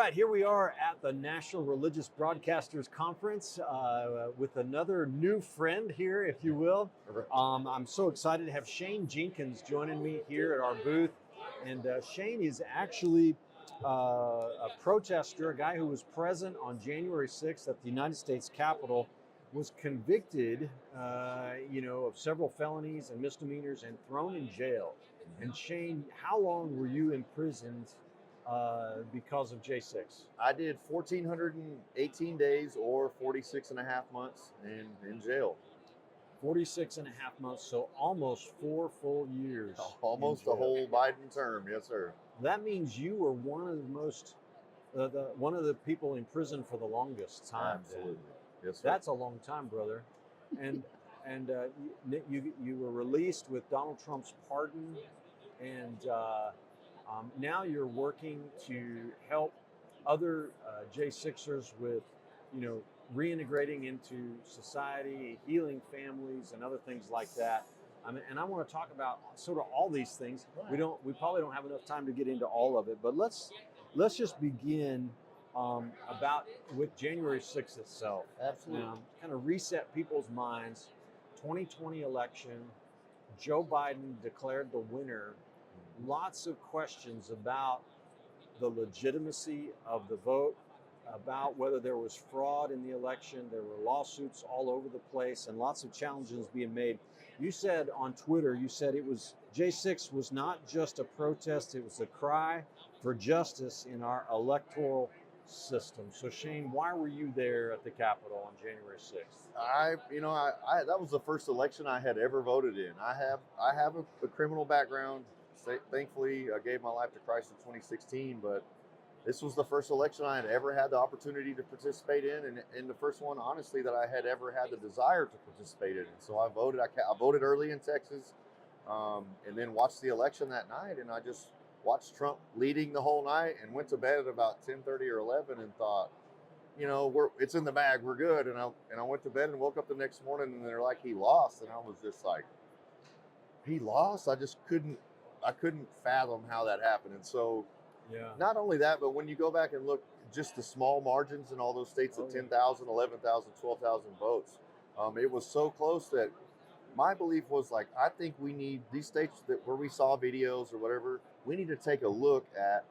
right, here we are at the National Religious Broadcasters Conference with another new friend here, if you will. I'm so excited to have Shane Jenkins joining me here at our booth. And Shane is actually a protester, a guy who was present on January 6th at the United States Capitol, was convicted, of several felonies and misdemeanors and thrown in jail. And Shane, how long were you imprisoned because of J6? I did 1,418 days or 46 and a half months in jail. 46 and a half months, so almost 4 full years. Almost a whole Biden term, yes, sir. That means you were one of the most, one of the people in prison for the longest time. Absolutely, yes, sir. That's a long time, brother. And you were released with Donald Trump's pardon, and now you're working to help other J6ers with, reintegrating into society, healing families, and other things like that. And I want to talk about sort of all these things. We probably don't have enough time to get into all of it, but let's just begin about with January 6th itself. Absolutely. Kind of reset people's minds. 2020 election, Joe Biden declared the winner. Lots of questions about the legitimacy of the vote, about whether there was fraud in the election. There were lawsuits all over the place and lots of challenges being made. You said on Twitter, it was J6 was not just a protest, it was a cry for justice in our electoral system. So Shane, why were you there at the Capitol on January 6th? I that was the first election I had ever voted in. I have a criminal background. Thankfully, I gave my life to Christ in 2016, but this was the first election I had ever had the opportunity to participate in, and the first one, honestly, that I had ever had the desire to participate in. And so I voted. I voted early in Texas, and then watched the election that night, and I just watched Trump leading the whole night, and went to bed at about 10:30 or 11, and thought, it's in the bag, we're good. And I went to bed and woke up the next morning, and they're like, he lost, and I was just like, he lost? I couldn't fathom how that happened. And so, not only that, but when you go back and look just the small margins in all those states of 10,000, 11,000, 12,000 votes, it was so close that my belief was like, I think we need these states where we saw videos or whatever, we need to take a look at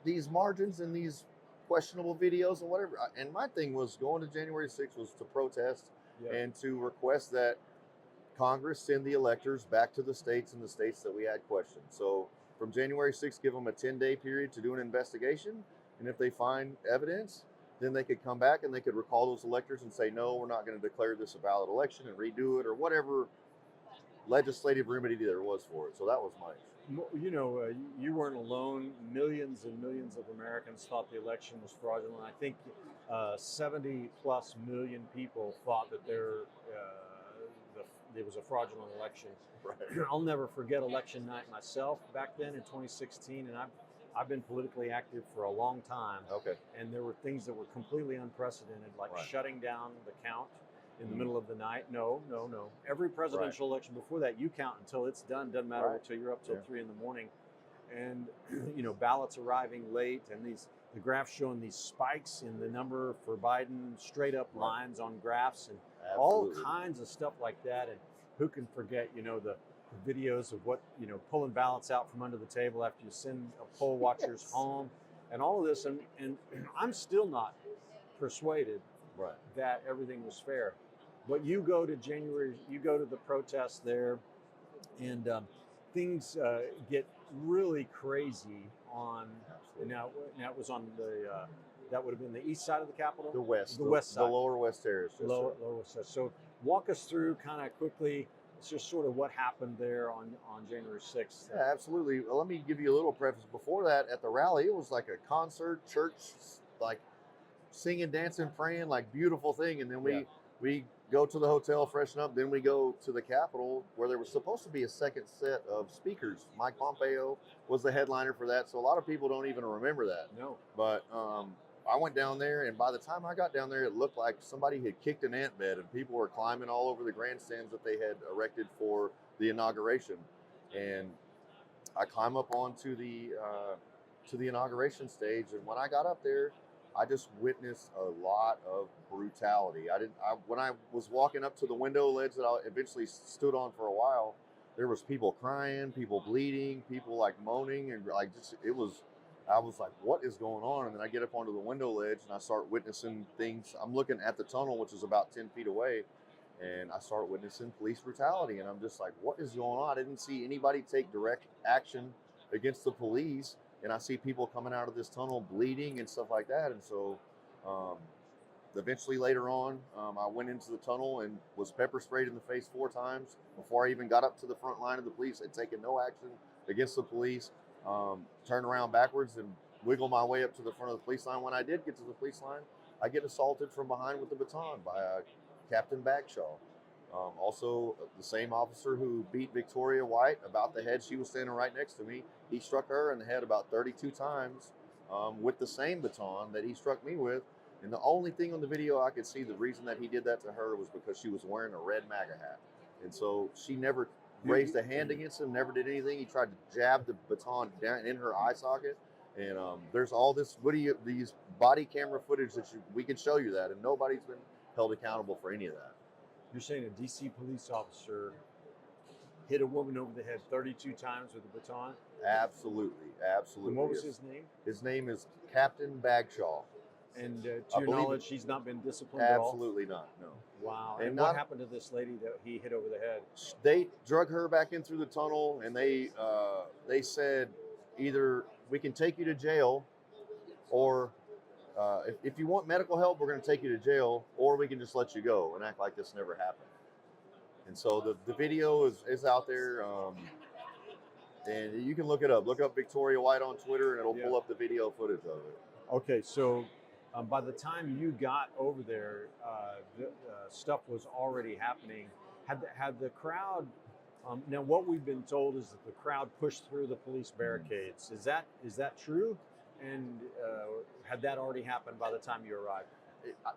these margins and these questionable videos and whatever. And my thing was going to January 6th was to protest and to request that Congress send the electors back to the states and the states that we had questioned. So from January 6th, give them a 10-day period to do an investigation. And if they find evidence, then they could come back and they could recall those electors and say, no, we're not going to declare this a valid election and redo it, or whatever legislative remedy there was for it. So that was mine. You weren't alone. Millions and millions of Americans thought the election was fraudulent. I think 70 plus million people thought that there was a fraudulent election. Right. I'll never forget election night myself back then in 2016, and I've been politically active for a long time. Okay. And there were things that were completely unprecedented, like shutting down the count in the middle of the night. No. Every presidential election before that, you count until it's done. Doesn't matter until you're up till 3 a.m. And ballots arriving late, and the graphs showing these spikes in the number for Biden, straight up lines on graphs, and all kinds of stuff like that. And who can forget, the videos of what, pulling ballots out from under the table after you send poll watchers home, and all of this. And I'm still not persuaded that everything was fair. But you go to the protest there, and things get really crazy on. Now it was on the that would have been the east side of the Capitol, the west side, the lower west terrace. Lower west side. So walk us through kind of quickly. It's just sort of what happened there on January 6th. Yeah, absolutely. Well, let me give you a little preface. Before that, at the rally, it was like a concert, church, like singing, dancing, praying, like beautiful thing. And then we go to the hotel, freshen up. Then we go to the Capitol, where there was supposed to be a second set of speakers. Mike Pompeo was the headliner for that. So a lot of people don't even remember that. No. But I went down there, and by the time I got down there, it looked like somebody had kicked an ant bed, and people were climbing all over the grandstands that they had erected for the inauguration. And I climb up onto the to the inauguration stage. And when I got up there, I just witnessed a lot of brutality. When I was walking up to the window ledge that I eventually stood on for a while, there was people crying, people bleeding, people like moaning, and like I was like, what is going on? And then I get up onto the window ledge and I start witnessing things. I'm looking at the tunnel, which is about 10 feet away, and I start witnessing police brutality. And I'm just like, what is going on? I didn't see anybody take direct action against the police. And I see people coming out of this tunnel bleeding and stuff like that. And so eventually later on, I went into the tunnel and was pepper sprayed in the face 4 times before I even got up to the front line of the police. Had taken no action against the police. Turned around backwards and wiggled my way up to the front of the police line. When I did get to the police line, I get assaulted from behind with a baton by Captain Bagshaw. Also, the same officer who beat Victoria White about the head, she was standing right next to me. He struck her in the head about 32 times with the same baton that he struck me with. And the only thing on the video I could see, the reason that he did that to her was because she was wearing a red MAGA hat. And so she never raised a hand against him, never did anything. He tried to jab the baton down in her eye socket. And there's all this these body camera footage that we can show you that, and nobody's been held accountable for any of that. You're saying a DC police officer hit a woman over the head 32 times with a baton? Absolutely, absolutely. And what was his name? His name is Captain Bagshaw. And to your knowledge, she's not been disciplined at all? Absolutely not, no. Wow. And what happened to this lady that he hit over the head? They drug her back in through the tunnel, and they said, either we can take you to jail, or if you want medical help, we're going to take you to jail, or we can just let you go and act like this never happened. And so the video is out there, and you can look it up. Look up Victoria White on Twitter, and it'll pull up the video footage of it. Okay, so by the time you got over there, stuff was already happening. Had the crowd? Now, what we've been told is that the crowd pushed through the police barricades. Is that true? And had that already happened by the time you arrived?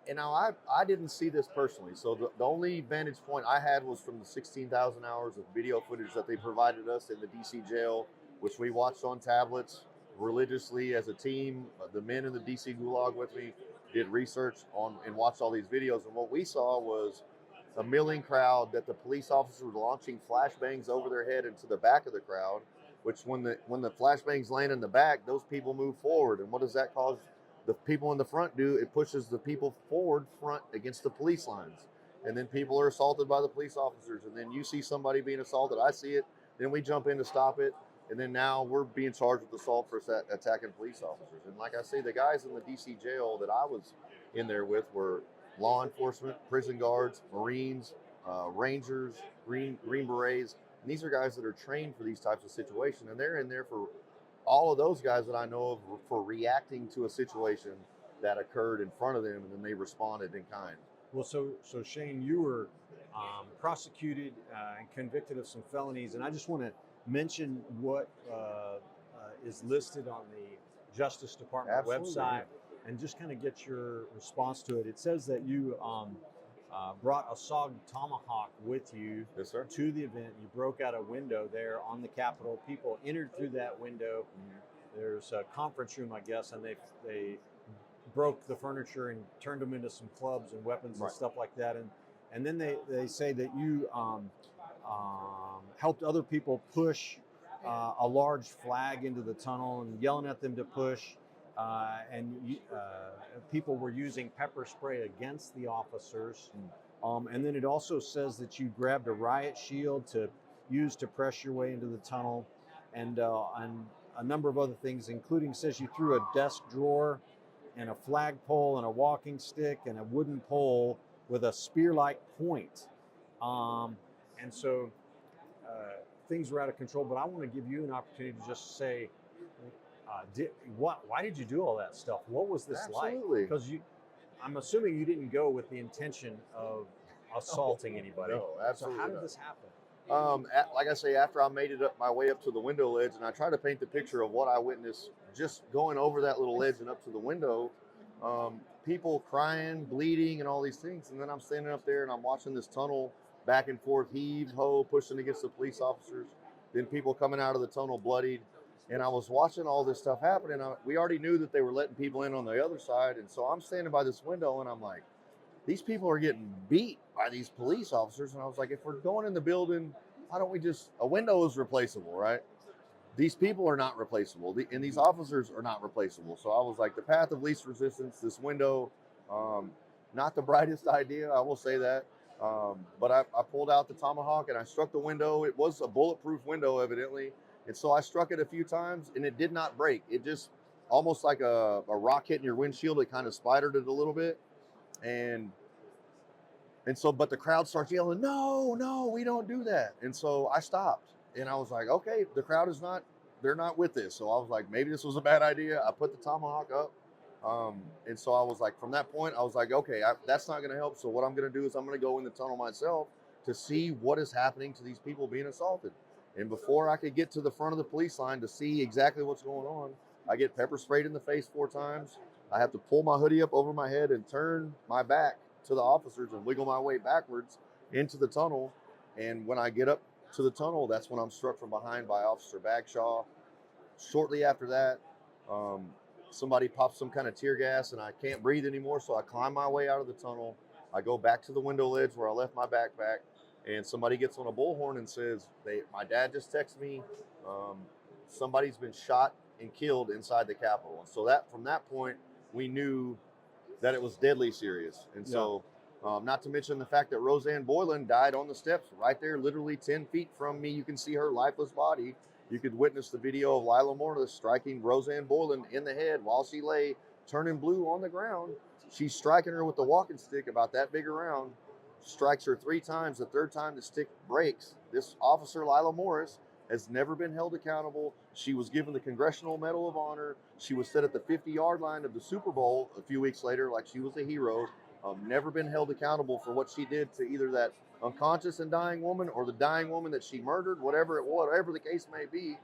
And now I didn't see this personally. So the only vantage point I had was from the 16,000 hours of video footage that they provided us in the DC jail, which we watched on tablets religiously as a team. The men in the DC Gulag with me did research on and watched all these videos. And what we saw was a milling crowd that the police officers were launching flashbangs over their head into the back of the crowd, which when the flashbangs land in the back, those people move forward. And what does that cause the people in the front do? It pushes the people forward front against the police lines. And then people are assaulted by the police officers. And then you see somebody being assaulted. I see it. Then we jump in to stop it. And then now we're being charged with assault for attacking police officers. And like I say, the guys in the DC jail that I was in there with were law enforcement, prison guards, Marines, Rangers, Green Berets. And these are guys that are trained for these types of situations. And they're in there for all of those guys that I know of for reacting to a situation that occurred in front of them, and then they responded in kind. Well, so Shane, you were prosecuted and convicted of some felonies, and I just want to mention what is listed on the Justice Department website, and just kind of get your response to it. It says that you brought a SOG tomahawk with you to the event. You broke out a window there on the Capitol. People entered through that window. There's a conference room, I guess, and they broke the furniture and turned them into some clubs and weapons and stuff like that. And then they say that you helped other people push a large flag into the tunnel and yelling at them to push. And people were using pepper spray against the officers. And then it also says that you grabbed a riot shield to use to press your way into the tunnel, and a number of other things, including says you threw a desk drawer and a flagpole and a walking stick and a wooden pole with a spear-like point. And so things were out of control, but I want to give you an opportunity to just say, why did you do all that stuff? What was this like? Because I'm assuming you didn't go with the intention of assaulting anybody. No, absolutely. So how did this happen? Like I say, after I made it up my way up to the window ledge, and I try to paint the picture of what I witnessed just going over that little ledge and up to the window, people crying, bleeding, and all these things. And then I'm standing up there and I'm watching this tunnel back and forth, heave, ho, pushing against the police officers. Then people coming out of the tunnel bloodied. And I was watching all this stuff happen, and we already knew that they were letting people in on the other side. And so I'm standing by this window, and I'm like, these people are getting beat by these police officers. And I was like, if we're going in the building, why don't we a window is replaceable, right? These people are not replaceable, and these officers are not replaceable. So I was like, the path of least resistance, this window, not the brightest idea, I will say that. But I pulled out the tomahawk and I struck the window. It was a bulletproof window, evidently. And so I struck it a few times and it did not break. It just almost like a rock hitting your windshield. It kind of spidered it a little bit. And so, but the crowd starts yelling, no, we don't do that. And so I stopped and I was like, okay, the crowd they're not with this. So I was like, maybe this was a bad idea. I put the tomahawk up. And so I was like, from that point, I was like, okay, that's not going to help. So what I'm going to do is I'm going to go in the tunnel myself to see what is happening to these people being assaulted. And before I could get to the front of the police line to see exactly what's going on, I get pepper sprayed in the face 4 times. I have to pull my hoodie up over my head and turn my back to the officers and wiggle my way backwards into the tunnel. And when I get up to the tunnel, that's when I'm struck from behind by Officer Bagshaw. Shortly after that, somebody pops some kind of tear gas and I can't breathe anymore. So I climb my way out of the tunnel. I go back to the window ledge where I left my backpack, and somebody gets on a bullhorn and says, my dad just texted me, somebody's been shot and killed inside the Capitol. And so from that point, we knew that it was deadly serious. And so, not to mention the fact that Roseanne Boylan died on the steps right there, literally 10 feet from me. You can see her lifeless body. You could witness the video of Lila Morris striking Roseanne Boylan in the head while she lay turning blue on the ground. She's striking her with the walking stick about that big around, strikes her 3 times. The 3rd time the stick breaks. This officer, Lila Morris, has never been held accountable. She was given the Congressional Medal of Honor. She was set at the 50-yard line of the Super Bowl a few weeks later like she was a hero. Never been held accountable for what she did to either that unconscious and dying woman or the dying woman that she murdered, whatever the case may be.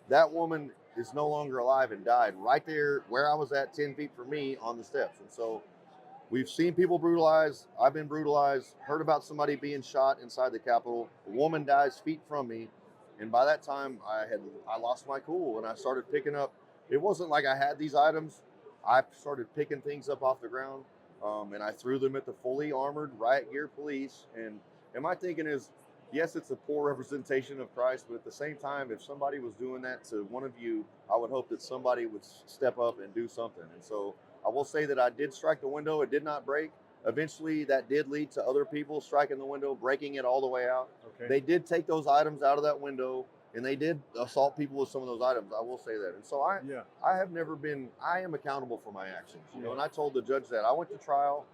That woman is no longer alive and died right there where I was at 10 feet from me on the steps. And so we've seen people brutalized. I've been brutalized, heard about somebody being shot inside the Capitol. A woman dies feet from me. And by that time I lost my cool and I started picking up. It wasn't like I had these items. I started picking things up off the ground. And I threw them at the fully armored riot gear police. And my thinking is, yes, it's a poor representation of Christ, but at the same time, if somebody was doing that to one of you, I would hope that somebody would step up and do something. And so I will say that I did strike the window. It did not break. Eventually, that did lead to other people striking the window, breaking it all the way out. Okay. They did take those items out of that window, and they did assault people with some of those items. I will say that. And so I am accountable for my actions. You know, and I told the judge that. I went to trial.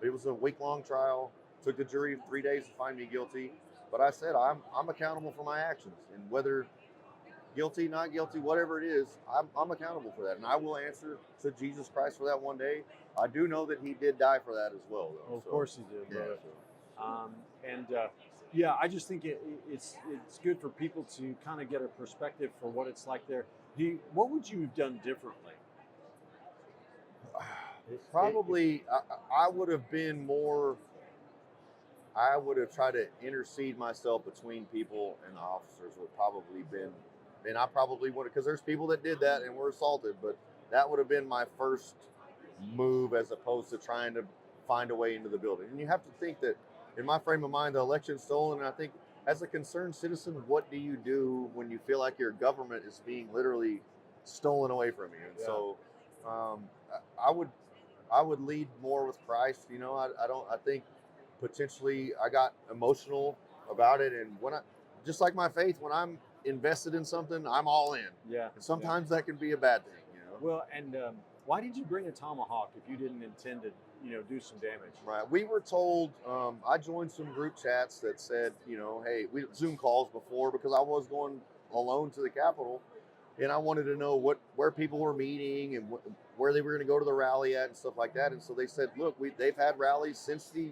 It was a week-long trial. Took the jury 3 days to find me guilty. But I said, I'm accountable for my actions. And whether guilty, not guilty, whatever it is, I'm accountable for that. And I will answer to Jesus Christ for that one day. I do know that he did die for that as well, though. Well, of course he did. Yeah. I just think it's good for people to kind of get a perspective for what it's like there. What would you have done differently? Probably, I would have been more... I would have tried to intercede myself between people and the officers would probably been, and I probably would have, because there's people that did that and were assaulted, but that would have been my first move as opposed to trying to find a way into the building. And you have to think that in my frame of mind, the election's stolen, and I think as a concerned citizen, what do you do when you feel like your government is being literally stolen away from you? And so I would lead more with Christ. You know, I think potentially I got emotional about it, and just like my faith, when I'm invested in something, I'm all in. Yeah. And sometimes that can be a bad thing, you know. Well, and why did you bring a tomahawk if you didn't intend to, do some damage? Right. We were told. I joined some group chats that said, hey, we Zoom calls before because I was going alone to the Capitol, and I wanted to know where people were meeting and where they were going to go to the rally at and stuff like that. And so they said, look, they've had rallies since the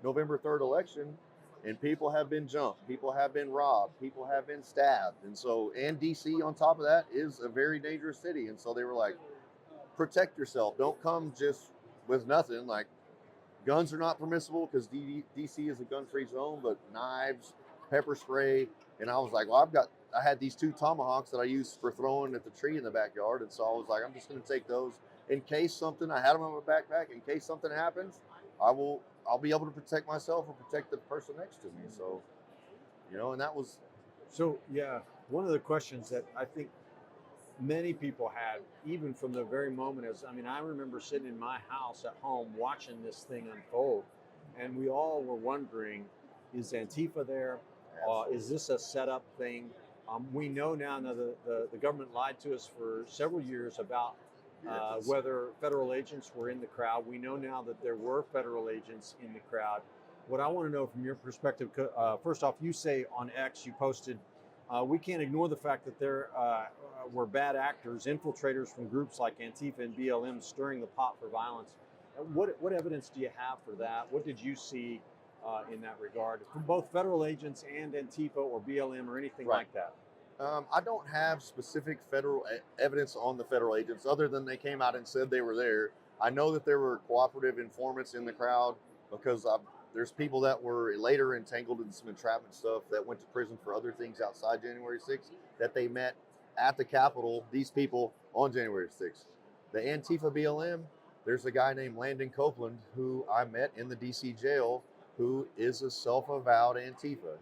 November 3rd election, and people have been jumped, people have been robbed, people have been stabbed. And so, and DC on top of that is a very dangerous city. And so they were like, protect yourself. Don't come just with nothing. Like, guns are not permissible because DC is a gun-free zone, but knives, pepper spray. And I was like, well, I had these 2 tomahawks that I used for throwing at the tree in the backyard, and so I was like, I'm just going to take those in case something. I had them in my backpack in case something happens. I'll be able to protect myself or protect the person next to me. So, you know, and that was. So yeah, one of the questions that I think many people had, even from the very moment, I remember sitting in my house at home watching this thing unfold, and we all were wondering, is Antifa there? Is this a setup thing? We know now that the government lied to us for several years about whether federal agents were in the crowd. We know now that there were federal agents in the crowd. What I want to know from your perspective, first off, you say on X, you posted, we can't ignore the fact that there were bad actors, infiltrators from groups like Antifa and BLM stirring the pot for violence. What evidence do you have for that? What did you see in that regard from both federal agents and Antifa or BLM or anything like that? I don't have specific federal evidence on the federal agents other than they came out and said they were there. I know that there were cooperative informants in the crowd because there's people that were later entangled in some entrapment stuff that went to prison for other things outside January 6th that they met at the Capitol, these people, on January 6th. The Antifa BLM, there's a guy named Landon Copeland who I met in the DC jail who is a self-avowed Antifa.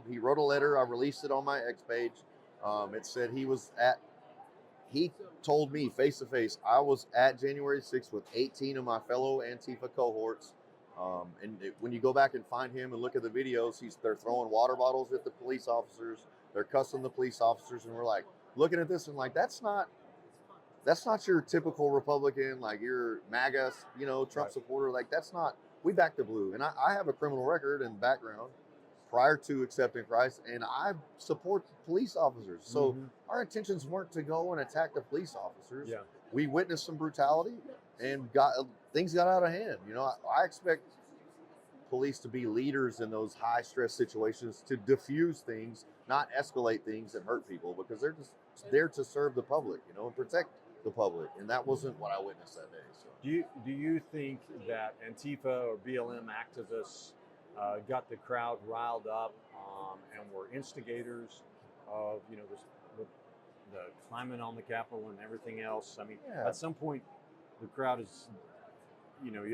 He wrote a letter, I released it on my X page. It said he told me face to face, I was at January 6th with 18 of my fellow Antifa cohorts. When you go back and find him and look at the videos, they're throwing water bottles at the police officers. They're cussing the police officers. And we're like looking at this and like, that's not your typical Republican, like your MAGA, Trump supporter. Like we back the blue. And I have a criminal record and background prior to accepting Christ, and I support police officers. So our intentions weren't to go and attack the police officers. Yeah. We witnessed some brutality and things got out of hand. I expect police to be leaders in those high stress situations to diffuse things, not escalate things and hurt people, because they're just there to serve the public, and protect the public. And that wasn't what I witnessed that day. So. Do you think that Antifa or BLM activists got the crowd riled up and were instigators of the climbing on the Capitol and everything else? At some point, the crowd is,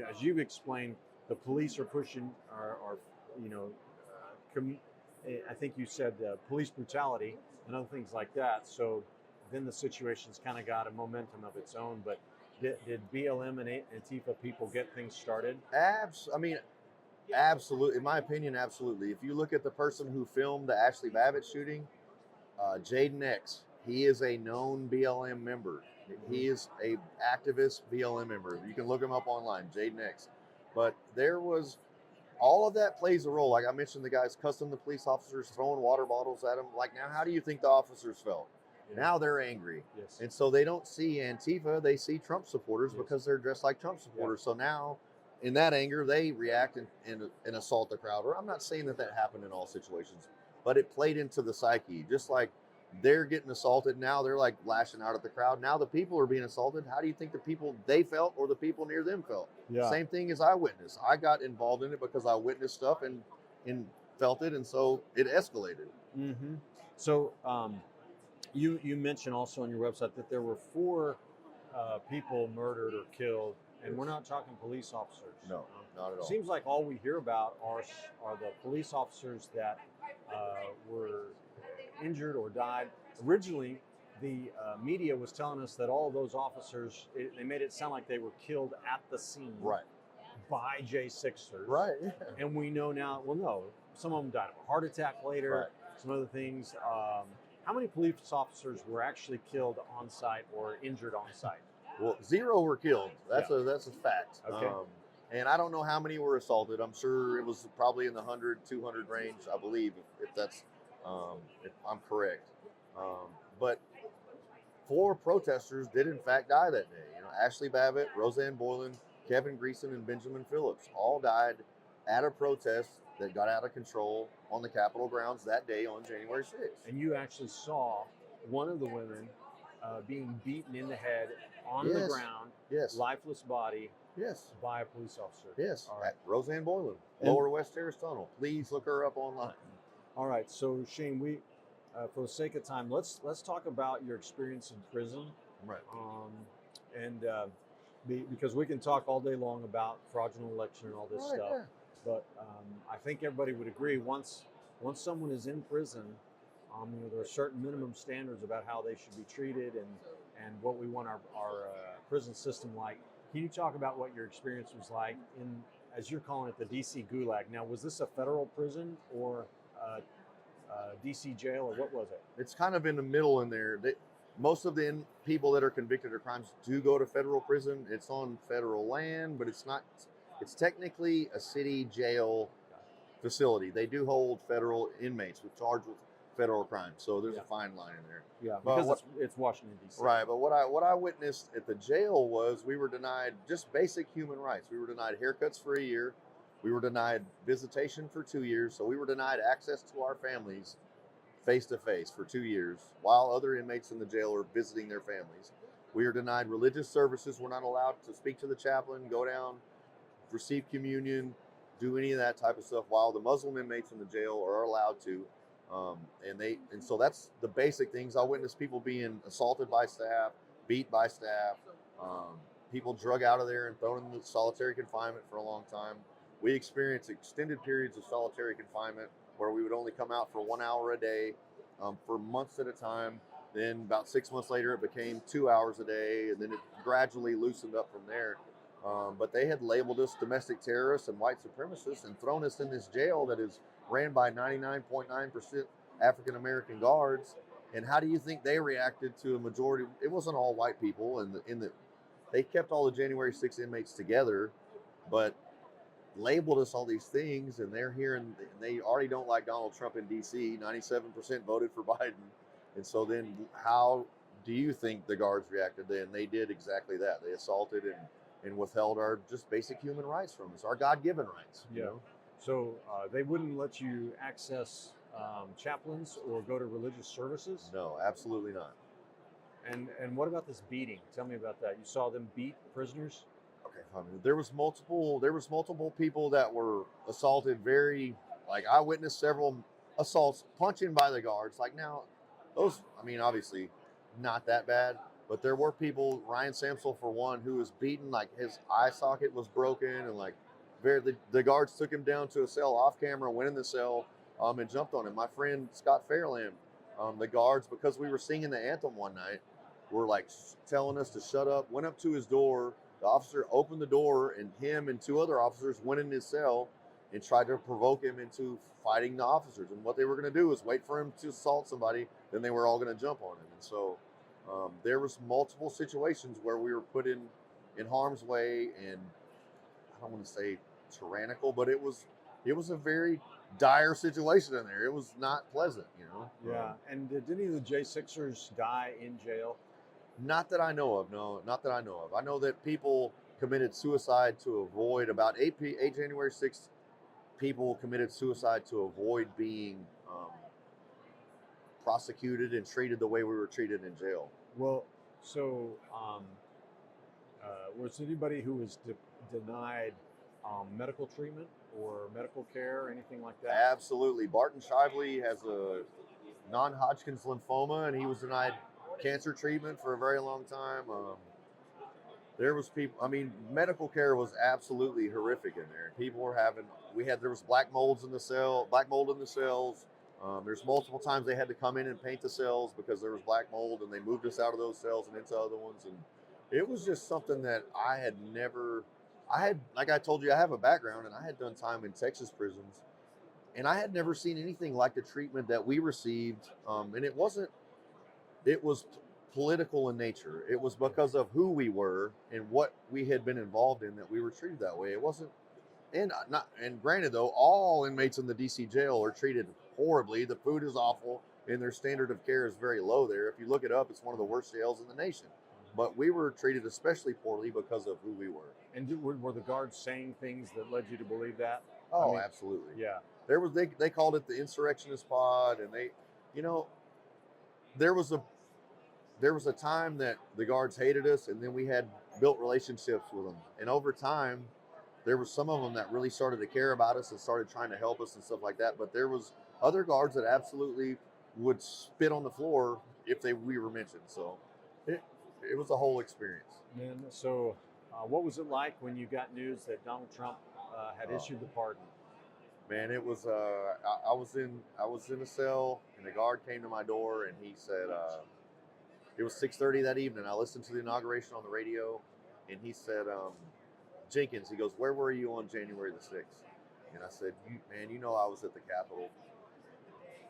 as you've explained, the police are pushing, I think you said police brutality and other things like that. So then the situation's kind of got a momentum of its own. But did BLM and Antifa people get things started? Absolutely. In my opinion, absolutely. If you look at the person who filmed the Ashley Babbitt shooting, Jaden X, he is a known BLM member. He is a activist BLM member. You can look him up online, Jaden X. But there was, all of that plays a role. Like I mentioned, the guys cussing the police officers, throwing water bottles at them. Like, now, how do you think the officers felt? Yeah. Now they're angry. Yes. And so they don't see Antifa, they see Trump supporters because they're dressed like Trump supporters. Yeah. So now, in that anger, they react and assault the crowd. Or I'm not saying that happened in all situations, but it played into the psyche. Just like they're getting assaulted, now they're like lashing out at the crowd. Now the people are being assaulted. How do you think the people they felt or the people near them felt? Yeah. Same thing as I witnessed. I got involved in it because I witnessed stuff and felt it, and so it escalated. Mm-hmm. So you mentioned also on your website that there were 4 people murdered or killed, and we're not talking police officers. No, not at all. Seems like all we hear about are the police officers that were injured or died. Originally, the media was telling us that all of those officers, they made it sound like they were killed at the scene by J6ers. Right. And we know now, well, no, some of them died of a heart attack later, some other things. How many police officers were actually killed on site or injured on site? Well, 0 were killed. That's a fact. Okay. And I don't know how many were assaulted. I'm sure it was probably in the 100, 200 range, I believe, if I'm correct. But 4 protesters did in fact die that day. Ashley Babbitt, Roseanne Boylan, Kevin Greason, and Benjamin Phillips all died at a protest that got out of control on the Capitol grounds that day on January 6th. And you actually saw one of the women being beaten in the head on the ground, lifeless body, by a police officer. Yes, all right. Roseanne Boylan, Lower West Terrace Tunnel. Please look her up online. All right, so Shane, for the sake of time, let's talk about your experience in prison. Right. And because we can talk all day long about fraudulent election and all this stuff, Yeah. but I think everybody would agree once someone is in prison, there are certain minimum standards about how they should be treated and what we want our prison system like. Can you talk about what your experience was like in, as you're calling it, the DC Gulag? Now, was this a federal prison or DC jail, or what was it? It's kind of in the middle in there. Most of the people that are convicted of crimes do go to federal prison. It's on federal land, but it's not. It's technically a city jail facility. They do hold federal inmates with charged with federal crimes, so there's a fine line in there. Yeah, because it's Washington D.C. Right, but what I witnessed at the jail was we were denied just basic human rights. We were denied haircuts for a year. We were denied visitation for 2 years. So we were denied access to our families face to face for 2 years, while other inmates in the jail are visiting their families. We are denied religious services. We're not allowed to speak to the chaplain, go down, receive communion, do any of that type of stuff, while the Muslim inmates in the jail are allowed to. And so that's the basic things. I witnessed people being assaulted by staff, beat by staff, people drug out of there and thrown into solitary confinement for a long time. We experienced extended periods of solitary confinement where we would only come out for 1 hour a day for months at a time. Then about 6 months later, it became 2 hours a day, and then it gradually loosened up from there. But they had labeled us domestic terrorists and white supremacists and thrown us in this jail that is ran by 99.9% African American guards. And how do you think they reacted to a majority? It wasn't all white people, and they kept all the January 6th inmates together, but labeled us all these things. And they're here, and they already don't like Donald Trump in DC. 97% voted for Biden. And so then how do you think the guards reacted then? They did exactly that. They assaulted and withheld our just basic human rights from us, our God-given rights. Yeah. So they wouldn't let you access chaplains or go to religious services? No, absolutely not. And what about this beating? Tell me about that. You saw them beat prisoners? Okay, there was multiple people that were assaulted. I witnessed several assaults, punching by the guards. Like, now, those, obviously not that bad, but there were people, Ryan Samsel for one, who was beaten, like his eye socket was broken, and like the guards took him down to a cell off camera, went in the cell, and jumped on him. My friend Scott Fairland, the guards, because we were singing the anthem one night, were like telling us to shut up, went up to his door. The officer opened the door, and him and 2 other officers went in his cell and tried to provoke him into fighting the officers. And what they were going to do was wait for him to assault somebody, then they were all going to jump on him. And so there was multiple situations where we were put in harm's way, and I don't want to say tyrannical, but it was a very dire situation in there. It was not pleasant, Yeah. And did any of the J6ers die in jail? Not that I know of. No, not that I know of. I know that people committed suicide to avoid, about 8 January 6th people committed suicide to avoid being prosecuted and treated the way we were treated in jail. Well, so was anybody who was denied medical treatment or medical care or anything like that? Absolutely. Barton Shively has a non-Hodgkin's lymphoma, and he was denied cancer treatment for a very long time. There was people, medical care was absolutely horrific in there. People were there was black mold in the cells. There's multiple times they had to come in and paint the cells because there was black mold, and they moved us out of those cells and into other ones. And it was just something that like I told you, I have a background, and I had done time in Texas prisons, and I had never seen anything like the treatment that we received. And it was political in nature. It was because of who we were and what we had been involved in that we were treated that way. It wasn't, and granted though, all inmates in the DC jail are treated horribly. The food is awful, and their standard of care is very low there. If you look it up, it's one of the worst jails in the nation. But we were treated especially poorly because of who we were. And were the guards saying things that led you to believe that? Oh, absolutely. Yeah. There was they called it the insurrectionist pod, and there was a time that the guards hated us, and then we had built relationships with them. And over time, there were some of them that really started to care about us and started trying to help us and stuff like that. But there was other guards that absolutely would spit on the floor if we were mentioned. So it was a whole experience. Man, so what was it like when you got news that Donald Trump had issued the pardon? Man, it was. I was in a cell, and the guard came to my door, and he said, it was 6:30 that evening. I listened to the inauguration on the radio, and he said, Jenkins, he goes, where were you on January the 6th? And I said, man, you know I was at the Capitol.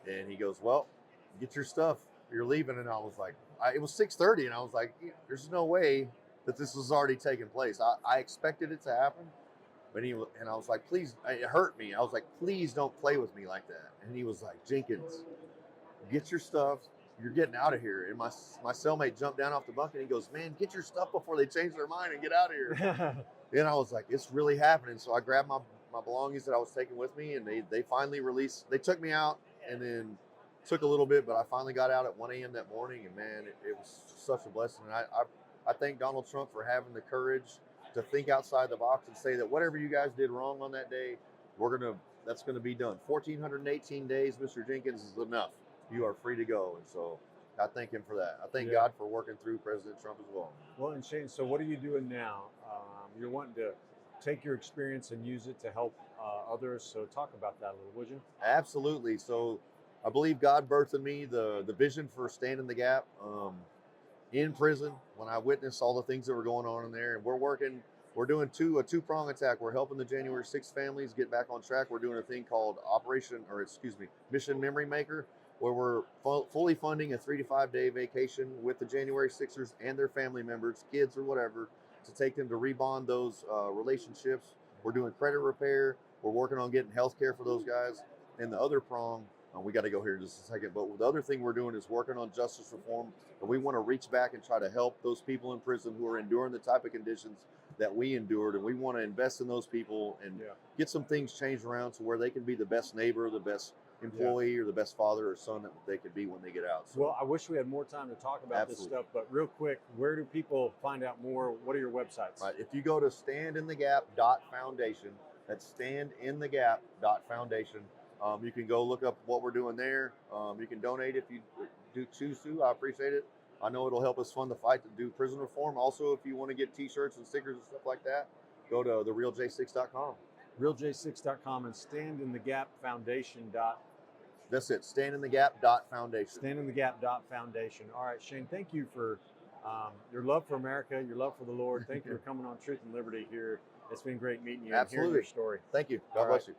And he goes, well, get your stuff. You're leaving. And I was like, it was 6:30, and I was like, there's no way that this was already taking place. I expected it to happen. And I was like, please, it hurt me. I was like, please don't play with me like that. And he was like, Jenkins, get your stuff. You're getting out of here. And my cellmate jumped down off the bunk, and he goes, man, get your stuff before they change their mind and get out of here. And I was like, it's really happening. So I grabbed my belongings that I was taking with me, and they finally released. They took me out, and then took a little bit, but I finally got out at 1 a.m. that morning, and man, it was such a blessing. And I thank Donald Trump for having the courage to think outside the box and say that whatever you guys did wrong on that day, that's gonna be done. 1,418 days, Mr. Jenkins, is enough. You are free to go. And so I thank him for that. I thank God for working through President Trump as well. Well, and Shane, so what are you doing now? You're wanting to take your experience and use it to help others. So talk about that a little, would you? Absolutely. So I believe God birthed in me the vision for Stand in the Gap in prison when I witnessed all the things that were going on in there. And we're doing a two-prong attack. We're helping the January 6th families get back on track. We're doing a thing called Mission Memory Maker, where we're fully funding a 3 to 5 day vacation with the January 6ers and their family members, kids or whatever, to take them to rebond those relationships. We're doing credit repair. We're working on getting health care for those guys. And the other prong, we got to go here in just a second, but the other thing we're doing is working on justice reform. And we want to reach back and try to help those people in prison who are enduring the type of conditions that we endured. And we want to invest in those people and get some things changed around to where they can be the best neighbor, the best employee, or the best father or son that they could be when they get out. So, well, I wish we had more time to talk about this stuff, but real quick, where do people find out more? What are your websites? Right. If you go to standinthegap.foundation, that's standinthegap.foundation. You can go look up what we're doing there. You can donate if you do choose to. I appreciate it. I know it'll help us fund the fight to do prison reform. Also, if you want to get t-shirts and stickers and stuff like that, go to therealj6.com. Realj6.com and standinthegapfoundation. That's it, standinthegap.foundation. Standinthegap.foundation. All right, Shane, thank you for your love for America, your love for the Lord. Thank you for coming on Truth and Liberty here. It's been great meeting you and hearing your story. Thank you. God bless you.